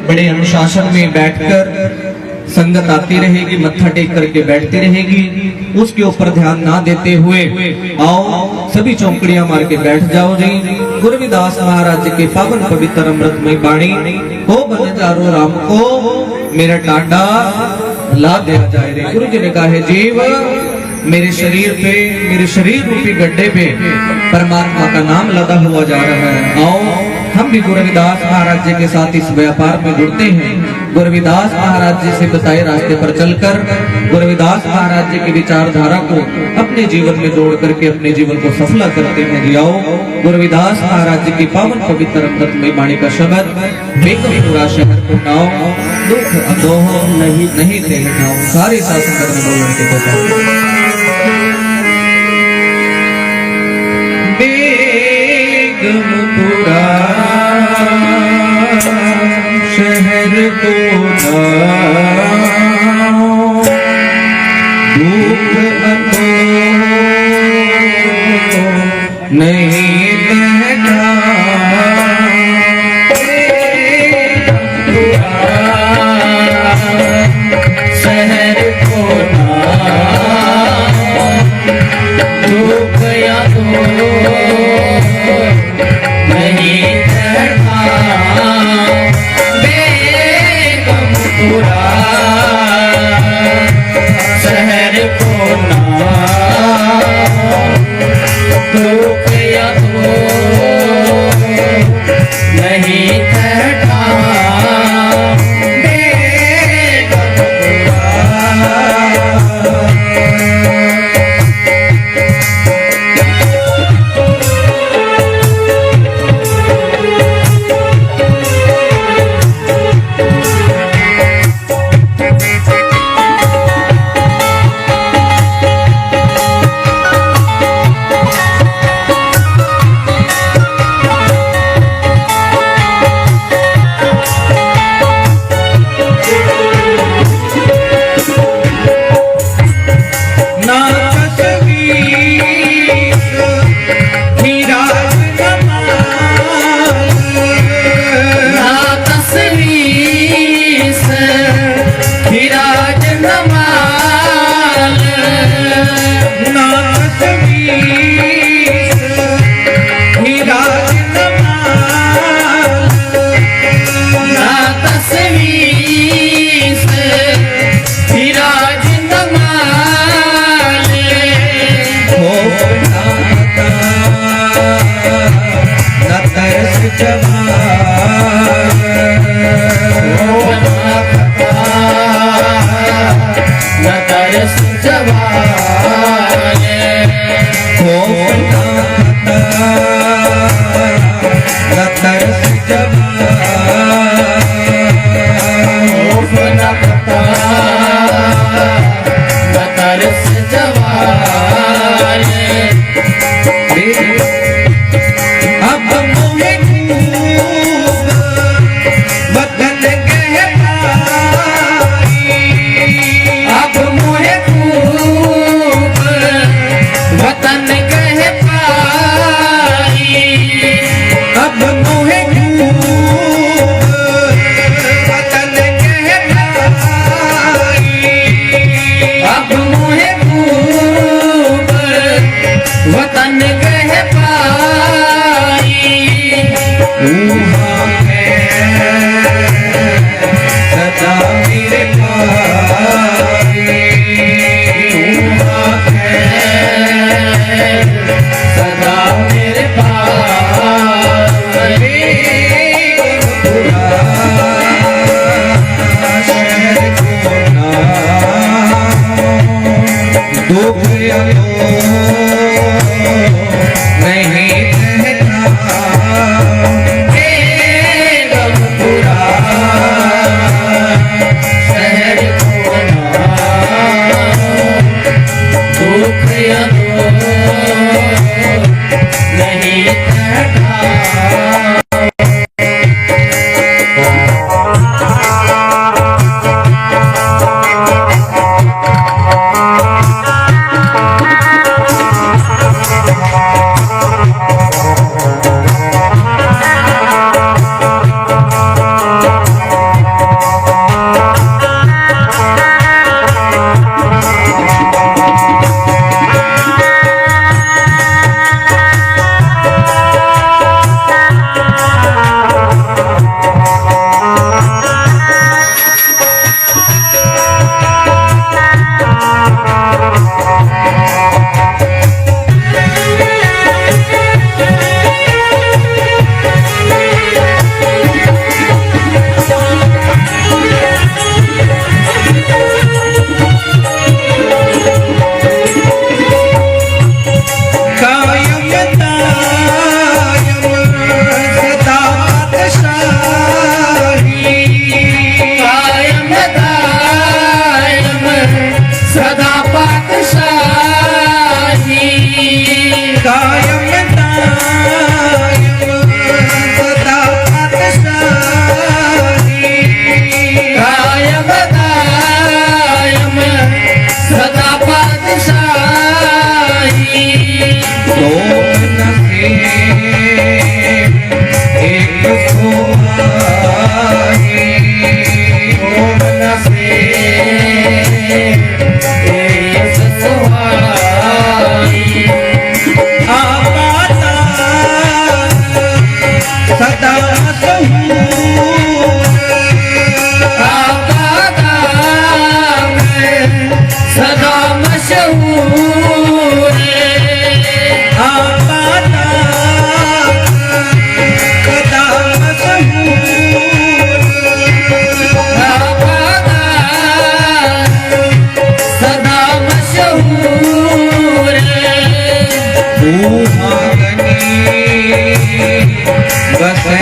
बड़े अनुशासन में बैठकर संगत आती रहेगी, मत्था टेक करके बैठती रहेगी, उसके ऊपर ध्यान ना देते हुए आओ सभी चौकड़ियां मार के बैठ जाओ जी। गुरविदास महाराज के पावन पवित्र अमृतमय वाणी को बन चारो राम को मेरा टांडा ला दिया जाए रे। गुरु जी ने कहा है जीव मेरे शरीर पे, मेरे शरीर रूपी गड्ढे पे परमात्मा का नाम लगा हुआ जा रहा है। आओ हम भी गुरविदास महाराज जी के साथ इस व्यापार में जुड़ते हैं। गुरविदास महाराज जी से बताए रास्ते पर चलकर गुरविदास महाराज जी की विचारधारा को अपने जीवन में जोड़ करके अपने जीवन को सफल करते हैं जी। आओ गुरविदास महाराज जी की पावन पवित्र अमृतमय वाणी का शब्द बेगमपुरा शहर को नाओ दुख अदोह नहीं थे हटाओ। सारे शासन करने बोलने के बताओ बेगमपुरा शहर को दुख अदोह नहीं रहता। शहर को दुख या नहीं रहता। बेगमपुरा शहर को दुख या नहीं रहता। नहीं रहता। बसे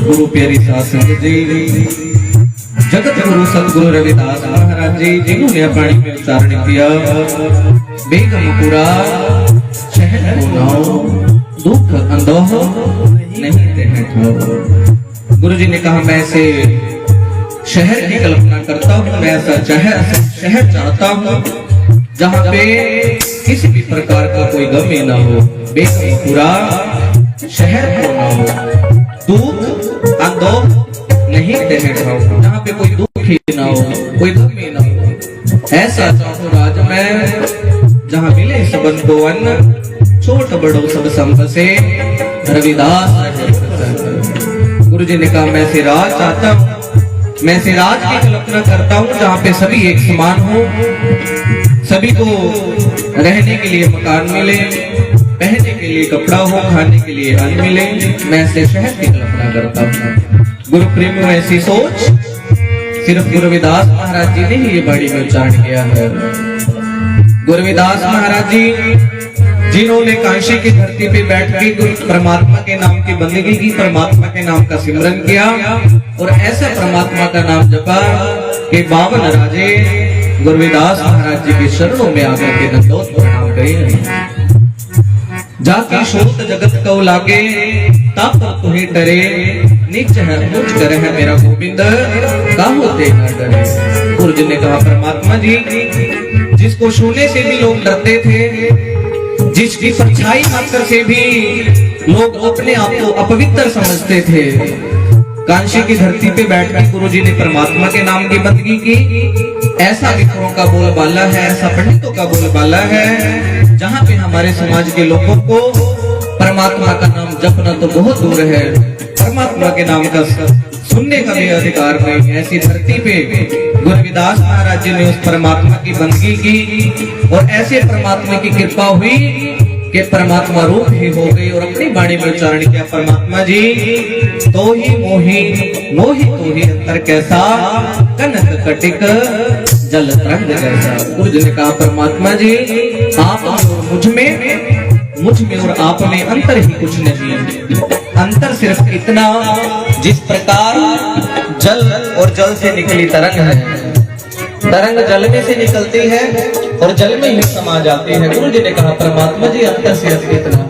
गुरु प्यारी साध संगत जी, जगत गुरु सतगुरु रविदास महाराज जी जिन्होंने अपनी में उच्चारण किया, बेगमपुरा शहर को नाओ, दुख अंदोह नहीं देह ठाओ। गुरु जी ने कहा मैं ऐसे शहर की कल्पना करता हूँ, मैं ऐसा शहर चाहता हूँ जहाँ पे किसी भी प्रकार का कोई गम ही ना हो, बेगमपुरा शहर को ना हो, दुख अंदोह नहीं देह ठाओ, जहाँ पे कोई दुख ही ना हो, कोई गम ही ना हो, ऐसा चाहूँ राज मैं जहाँ मिले सबन को अन्न, छोट बड़ो सब संपसे रविदास। गुरु जी ने कहा मैं ऐसे राज चाहता हूँ, मैं ऐसे राज की कल्पना करता हूँ जहाँ पे सभी एक समान हो, सभी को रहने के लिए मकान मिले, पहनने के लिए कपड़ा हो, खाने के लिए अन्न मिले, मैं ऐसे शहर की कल्पना करता हूँ। गुरु प्रेम में ऐसी सोच सिर्फ गुरु रविदास महाराज जी ने ही ये बाणी में उच्चारण किया है। गुरु रविदास महाराज जी जिन्होंने काशी की धरती पे बैठ के गुरु परमात्मा के नाम की बंदगी की, परमात्मा के नाम का सिमरन किया और ऐसा परमात्मा का नाम जपा कि 52 राजे गुरविदास महाराज जी के चरणों में आकर के दंडोत प्रणाम करें। जाके शोध जगत को लागे तब तुम्हें डरे, नीच है मुझ कर है मेरा गोविंद काहो ते न डरे। गुरु जी ने कहा परमात्मा जी, जिसको छूने से भी लोग डरते थे, जिसकी परछाई मात्र से भी लोग अपने आप को अपवित्र समझते थे, कांशी की धरती पे बैठकर गुरु जी ने परमात्मा के नाम की बंदगी की। ऐसा विप्रों का बोलबाला है, ऐसा पंडितों का बोलबाला है, जहाँ पे हमारे समाज के लोगों को परमात्मा का नाम जपना तो बहुत दूर है, परमात्मा के नाम का सुनने का भी अधिकार नहीं। ऐसी धरती पे गुरविदास महाराज जी ने उस परमात्मा की बंदगी की और ऐसे परमात्मा की कृपा हुई कि परमात्मा रूप ही हो गई और अपनी वाणी में उच्चारण किया, परमात्मा जी तो ही मोही मोही तो ही अंतर कैसा, कनक कटिक जल तरंग जैसा। गुरु जी ने कहा परमात्मा जी, आप और मुझ में और आप में अंतर ही कुछ नहीं, अंतर सिर्फ इतना जिस प्रकार जल और जल से निकली तरंग है, तरंग जल में से निकलती है और जल में ही समा जाती है। गुरु जी ने कहा परमात्मा जी अंतर सिर्फ इतना है।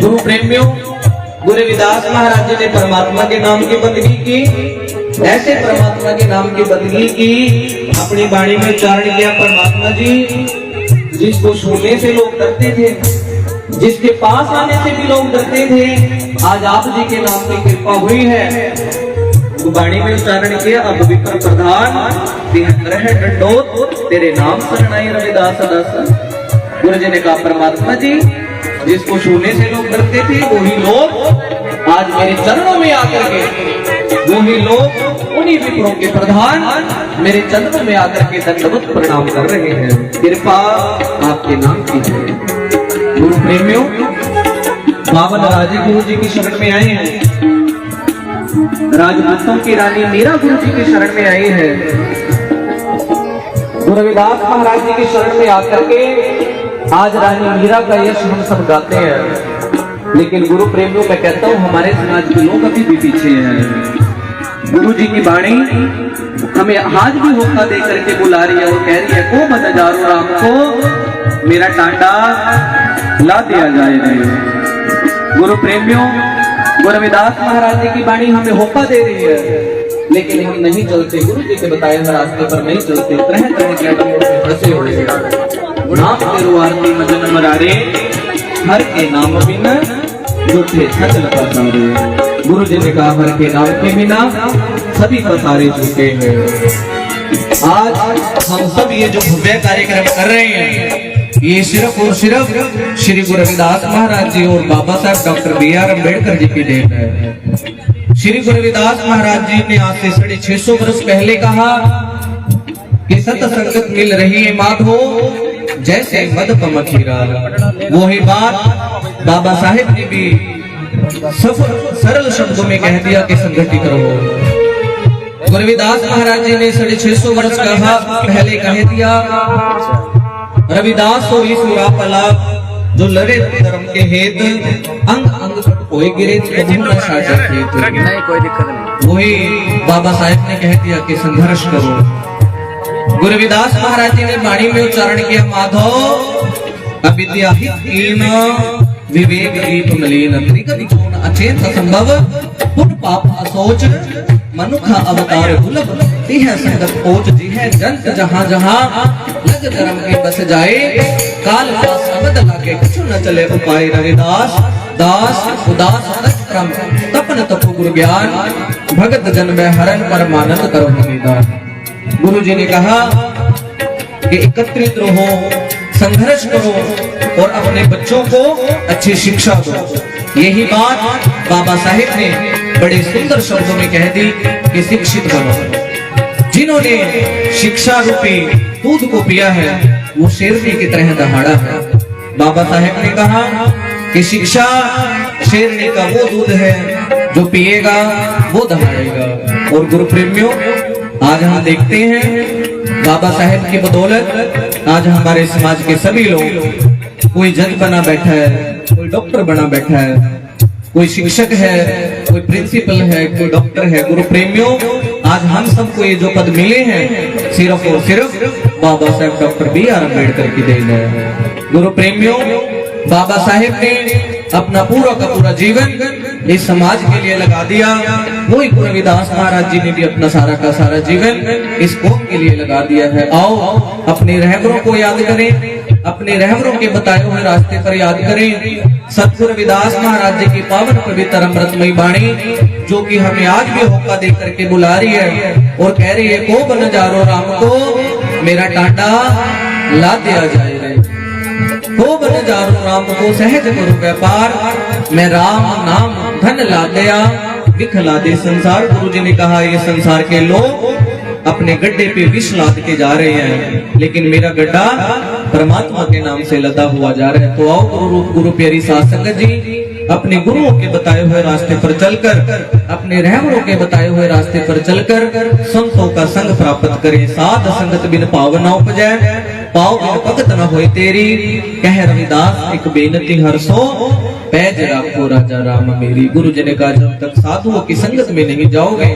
गुरु प्रेमियों, गुरविदास महाराज जी ने परमात्मा के नाम की बंदगी की, ऐसे परमात्मा के नाम की बंदगी की, अपनी वाणी में उच्चारण किया परमात्मा जी, जिसको छूने से लोग डरते थे, जिसके पास आने से भी लोग डरते थे, आज आप जी के नाम की कृपा हुई है। वाणी में उच्चारण किया, अब विप्र प्रधान ग्रह दंडोत तेरे नाम शरणाई रविदास दास। गुरु जी ने कहा परमात्मा जी, जिसको छूने से लोग डरते थे वही लोग आज मेरे चरणों में आकर के, वही लोग उन्हीं विप्रों के प्रधान मेरे चरणों में आकर के दंडवत प्रणाम कर रहे हैं। कृपा आपके नाम की है। गुरु प्रेमियों, बावन राजे गुरु जी की शरण में आए हैं, राजपूतों की रानी मीरा गुरु जी की शरण में आई है। गुरविदास महाराज जी की शरण में आकर के आज रानी मीरा का यश हम सब गाते हैं, लेकिन गुरु प्रेमियों मैं कहता हूँ हमारे समाज के लोग अभी भी पीछे हैं। गुरु जी की वाणी हमें आज भी होका दे करके बुला रही है और कह रही है, को मत हजारों राम को मेरा टांडा ला दिया जाए। गुरु प्रेमियों, गुरविदास महाराज जी की वाणी हमें होका दे रही है, लेकिन हम नहीं चलते, गुरु जी के बताए हुए रास्ते पर नहीं चलते, तरह तरह के अडंबरों में फंसे हुए हैं। नाम तेरो आरती मजन मरारे, हर के नाम बिना झूठे छचल पसारे। गुरु जी ने कहा हर के नाम के बिना सभी पसारे झूठे हैं। आज हम सब ये जो भव्य कार्यक्रम कर रहे हैं, ये सिर्फ और सिर्फ श्री गुरु रविदास महाराज जी और बाबा साहब डॉक्टर B.R. अम्बेडकर जी की देन है। श्री गुरु रविदास महाराज जी ने आज से 650 वर्ष पहले कहा कि सत्संगत मिल रही है माधो जैसे मद पमखीरा। वही बात बाबा साहेब ने भी सरल शब्दों में कह दिया कि संगठित रहो। गुरविदास महाराज जी ने 650 वर्ष कहा पहले कह दिया, रविदास हो ईश्वरा पला जो लड़े धर्म के हेत, अंग अंग कोई गिरे नहीं, कोई दिक्कत नहीं। वही बाबा साहेब ने कह दिया कि संघर्ष करो। गुरविदास महाराज जी ने वाणी में उच्चारण किया, माधव अविद्या हीन विवेक दीप मलिन, त्रिकविचून अचेत असंभव पुण्य पाप असोच, मनुखा अवतार दुर्लभ, तिह संगत पोच जिह जंत जहां जहां लग धर्म के बस जाए, काल का शब्द लागे कुछ न चले उपाय। रविदास दास उदास क्रम तपन तप गुरु ज्ञान, भगत जन में हरण परमानंद करो निदान। गुरु जी ने कहा कि एकत्रित रहो, संघर्ष करो और अपने बच्चों को अच्छी शिक्षा दो। यही बात बाबा साहेब ने बड़े सुंदर शब्दों में कह दी कि शिक्षित बनो। जिन्होंने शिक्षा रूपी दूध को पिया है वो शेरनी की तरह दहाड़ा है। बाबा साहेब ने कहा कि शिक्षा शेरनी का वो दूध है जो पिएगा वो दहाड़ेगा। और गुरु प्रेमियों, आज हम देखते हैं बाबा साहेब की बदौलत आज हमारे समाज के सभी लोग, कोई जज बना बैठा है, कोई डॉक्टर बना बैठा है, कोई शिक्षक है, कोई प्रिंसिपल है, कोई डॉक्टर है। गुरु प्रेमियों, आज हम सबको ये जो पद मिले हैं सिर्फ और सिर्फ बाबा साहेब डॉक्टर BR अम्बेडकर की देन है। गुरु प्रेमियों, बाबा साहेब ने अपना पूरा का पूरा जीवन इस समाज के लिए लगा दिया। वही गुरु रविदास महाराज जी ने भी अपना सारा का सारा जीवन इस कौम के लिए लगा दिया है। आओ अपने रहबरों को याद करें, अपने रहबरों के बताए हुए रास्ते पर याद करें। सतगुरु रविदास महाराज जी की पावन पवित्र अमृतमयी वाणी जो कि हमें आज भी होका दे करके बुला रही है और कह रही है, को बन जारो राम को मेरा टांडा ला दिया जाए रे। को बन जारो राम को सहज गुरु व्यापार, मैं राम नाम धन ला दिया विखला दे संसार। गुरु जी ने कहा, ये संसार के लोग अपने गड्ढे पे विष लाद के जा रहे हैं, लेकिन मेरा गड्ढा परमात्मा के नाम से लदा हुआ जा रहा है। तो आओ गुरु प्यारी साध संगत जी, अपने गुरुओं के बताए हुए रास्ते पर चलकर, अपने रहबरों के बताए हुए रास्ते पर चलकर संतों का संग प्राप्त करें। साध संगत बिन पावन न उपजै, पाव बिन भगत न होए तेरी। कह रविदास एक बेनती हर सो, पैज राखो राजा राम मेरी। गुरु जी ने कहा, जब तक साधुओं की संगत में नहीं जाओगे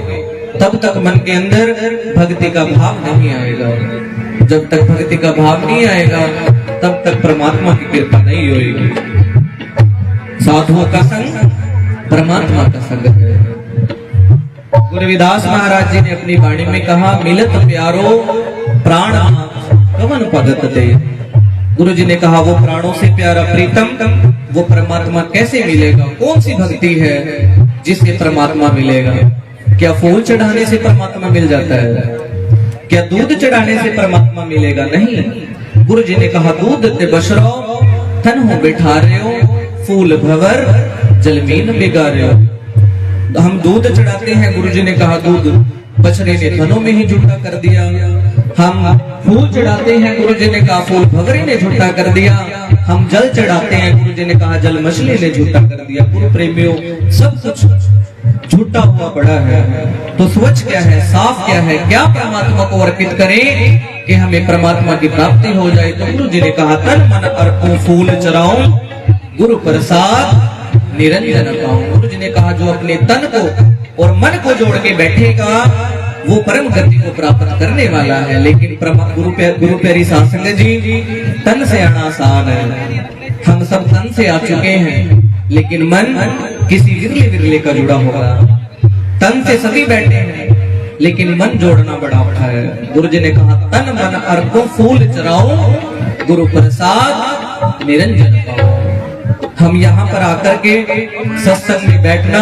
तब तक मन के अंदर भक्ति का भाव नहीं आएगा। जब तक भक्ति का भाव नहीं आएगा तब तक परमात्मा की कृपा नहीं होगी। साधुओं का संग परमात्मा का संग है। गुरु रविदास महाराज जी ने अपनी वाणी में कहा, मिलत प्यारो प्राण कवन भगत दे। गुरु जी ने कहा, वो प्राणों से प्यारा प्रीतम वो परमात्मा कैसे मिलेगा? कौन सी भक्ति है जिससे परमात्मा मिलेगा? क्या फूल चढ़ाने से परमात्मा मिल जाता है? क्या दूध चढ़ाने से परमात्मा मिलेगा? नहीं। गुरु जी ने कहा, दूध ते बशरो तन हो बिठा रहे हो, फूल भवर जलमीन बिगा रहे हो। हम दूध चढ़ाते हैं, गुरु जी ने कहा दूध बछड़े ने धनों में ही झूठा कर दिया। हम फूल चढ़ाते हैं, गुरु जी ने कहा फूल भवरे ने झूठा कर दिया। हम जल चढ़ाते हैं, गुरु जी ने कहा जल मछली ने झूठा कर दिया। गुरु प्रेमियों, सब कुछ झूठा हुआ पड़ा है। तो स्वच्छ क्या है, साफ क्या है? क्या परमात्मा को अर्पित करें कि हमें परमात्मा की प्राप्ति हो जाए? तो गुरु जी ने कहा, तन मन अर्पो फूल चराऊं, गुरु प्रसाद निरंजन पाऊं। गुरु जी ने कहा, जो अपने तन को और मन को जोड़ के बैठेगा वो परम गति को प्राप्त करने वाला है। लेकिन गुरु प्यारी साध संगत जी, तन से आना आसान है। हम सब तन से आ चुके हैं, लेकिन मन किसी विरले विरले का जुड़ा होगा। तन से सभी बैठे हैं, लेकिन मन जोड़ना बड़ा औखा है। गुरु जी ने कहा, तन मन अर्पो फूल चराओ, गुरु प्रसाद निरंजन पाओ। हम यहाँ पर आकर के सत्संग में बैठना,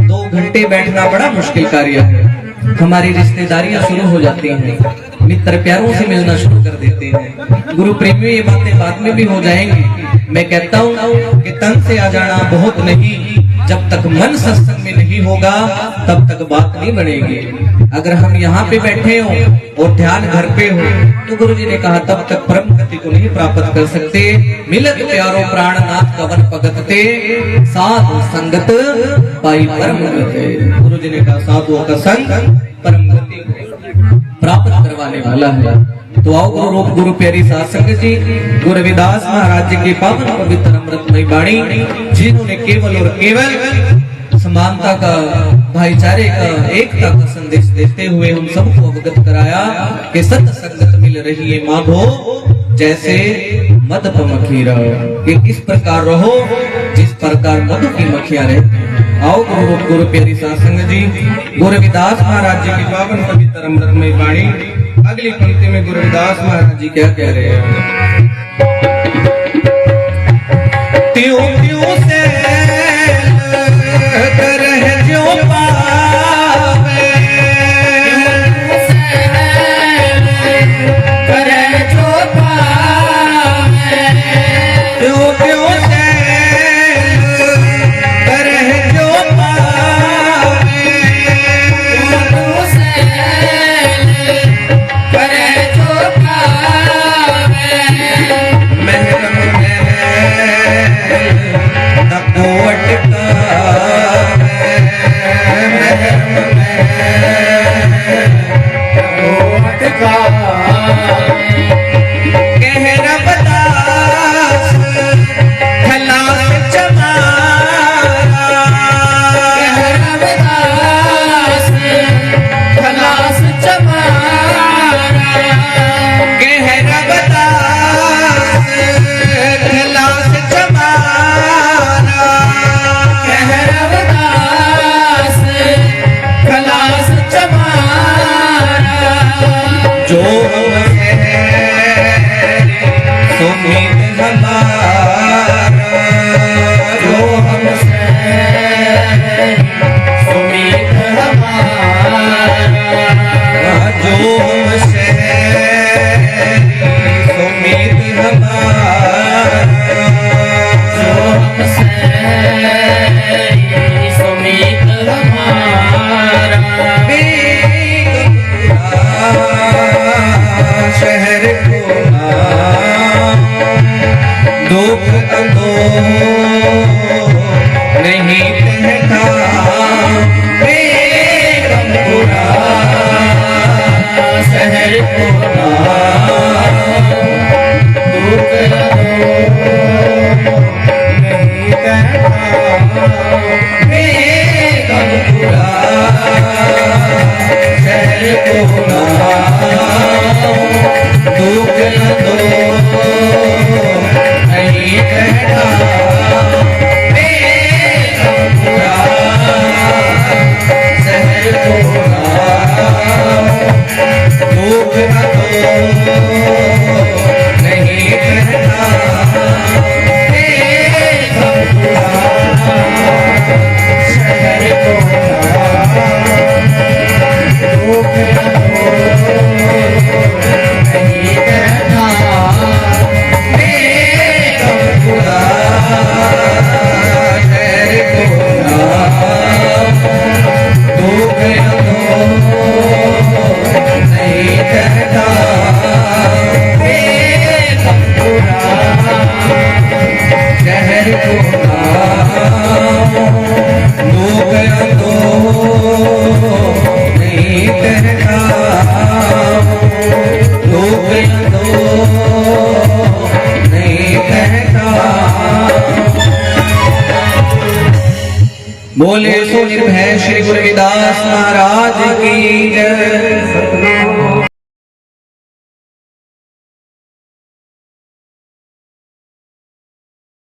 2 घंटे बैठना बड़ा मुश्किल कार्य है। हमारी रिश्तेदारियां शुरू हो जाती हैं, मित्र प्यारों से मिलना शुरू कर देते हैं। गुरु प्रेमियों, ये बातें बाद में भी हो जाएंगी। मैं कहता हूँ कि तन से आ जाना बहुत नहीं, जब तक मन सत्संग में नहीं होगा तब तक बात नहीं बनेगी। अगर हम यहाँ पे बैठे हो और ध्यान घर पे हो, तो गुरु जी ने कहा तब तक परम गति को नहीं प्राप्त कर सकते। मिलत प्यारो प्राणनाथ कवन भगत ते, साधु संगत पाई परम गति। गुरु जी ने कहा, साधुओं का संग परम गति प्राप्त करवाने वाला है। तो आओ गुरु प्यारी साध संगत जी, गुरु रविदास महाराज जी की पावन पवित्र अमृतमयी वाणी, जिन्होंने केवल और केवल समानता का, भाईचारे का, एकता का संदेश देते हुए हम सबको अवगत कराया कि सत संगत मिल रही है माधो जैसे मद प मखीरा, कि किस प्रकार रहो जिस प्रकार मधु की मक्खियां रहती हैं। आओ गुरु प्यारी साध संगत जी, गुरु रविदास महाराज जी की पावन पवित्र अमृतमयी वाणी, अगली पंक्ति में गुरु रविदास महाराज जी क्या कह रहे हैं? त्यों त्यों से करह जो पावे, करह जो पावे, त्यों त्यों से करह जो पावे, त्यों से करह जो पावे, महरम दुख अंधो नहीं कहता बेगम पूरा शहर पूरा दुख अंधो नहीं कहता बेगम पूरा शहर पूरा दुख अंधो नहीं कहता बेगम पूरा शहर पूरा दुख अंधो नहीं कहता बेगम पूरा शहर पूरा दुख अंधो नहीं कहता बेगम पूरा शहर पूरा दुख अंधो नहीं कहता बेगम पूरा शहर पूरा दुख अंधो नहीं कहता दुख अंधो नहीं कहता। बोले सो निर्भय श्री गुरु रविदास महाराज की